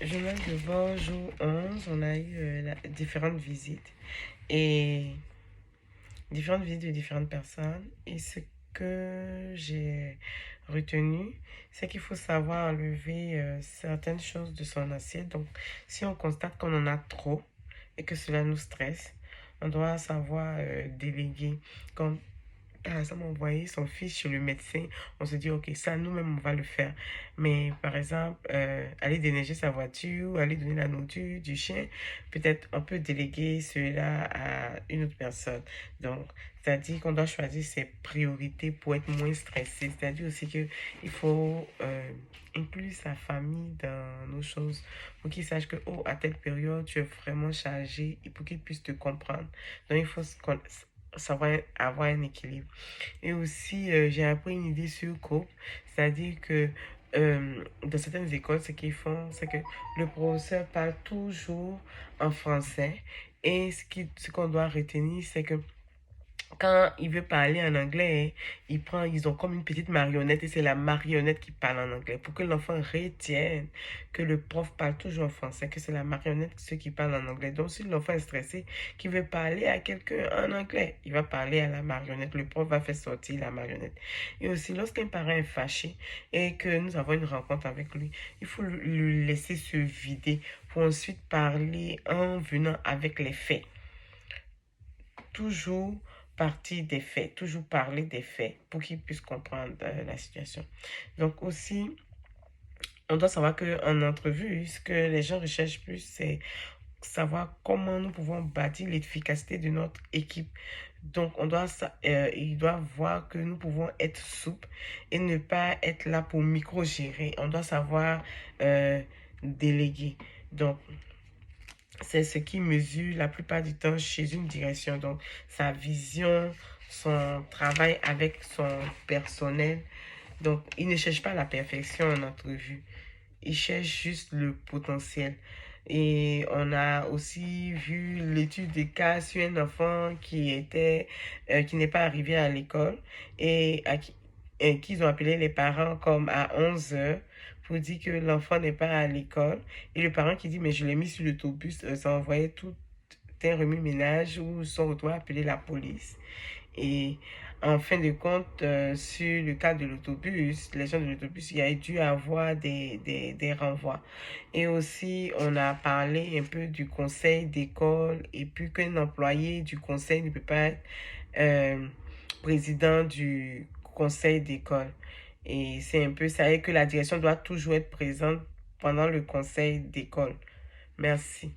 Journal de bord, jour 11, on a eu différentes visites et différentes visites de différentes personnes. Et ce que j'ai retenu, c'est qu'il faut savoir enlever certaines choses de son assiette. Donc, si on constate qu'on en a trop et que cela nous stresse, on doit savoir déléguer. Comme par exemple, envoyer son fils chez le médecin, on se dit, ok, ça, nous-mêmes, on va le faire. Mais par exemple, aller déneiger sa voiture, aller donner la nourriture du chien, peut-être on peut déléguer cela à une autre personne. Donc, c'est-à-dire qu'on doit choisir ses priorités pour être moins stressé. C'est-à-dire aussi qu'il faut inclure sa famille dans nos choses pour qu'ils sachent que, oh, à telle période, tu es vraiment chargé et pour qu'ils puissent te comprendre. Donc, il faut savoir avoir un équilibre. Et aussi, j'ai appris une idée sur Cope, c'est-à-dire que dans certaines écoles, ce qu'ils font, c'est que le professeur parle toujours en français et ce qu'on doit retenir, c'est que quand il veut parler en anglais, ils ont comme une petite marionnette et c'est la marionnette qui parle en anglais pour que l'enfant retienne que le prof parle toujours en français, que c'est la marionnette ceux qui parlent en anglais. Donc, si l'enfant est stressé, qui veut parler à quelqu'un en anglais, il va parler à la marionnette. Le prof va faire sortir la marionnette. Et aussi, lorsqu'un parent est fâché et que nous avons une rencontre avec lui, il faut le laisser se vider pour ensuite parler en venant avec les faits. Toujours partir des faits, toujours parler des faits pour qu'ils puissent comprendre la situation. Donc aussi, on doit savoir qu'en entrevue, ce que les gens recherchent plus, c'est savoir comment nous pouvons bâtir l'efficacité de notre équipe. Donc, ils doivent voir que nous pouvons être souples et ne pas être là pour micro-gérer. On doit savoir déléguer. Donc, c'est ce qui mesure la plupart du temps chez une direction. Donc, sa vision, son travail avec son personnel. Donc, il ne cherche pas la perfection en entrevue. Il cherche juste le potentiel. Et on a aussi vu l'étude des cas sur un enfant qui n'est pas arrivé à l'école et qu'ils ont appelé les parents comme à 11 heures pour dire que l'enfant n'est pas à l'école. Et le parent qui dit, mais je l'ai mis sur l'autobus, ça envoyait tout un remue-ménage où son retour a appelé la police. Et en fin de compte, sur le cas de l'autobus, les gens de l'autobus, il y a dû avoir des renvois. Et aussi, on a parlé un peu du conseil d'école et puis qu'un employé du conseil ne peut pas être euh, président du conseil d'école. Et c'est un peu ça, et que la direction doit toujours être présente pendant le conseil d'école. Merci.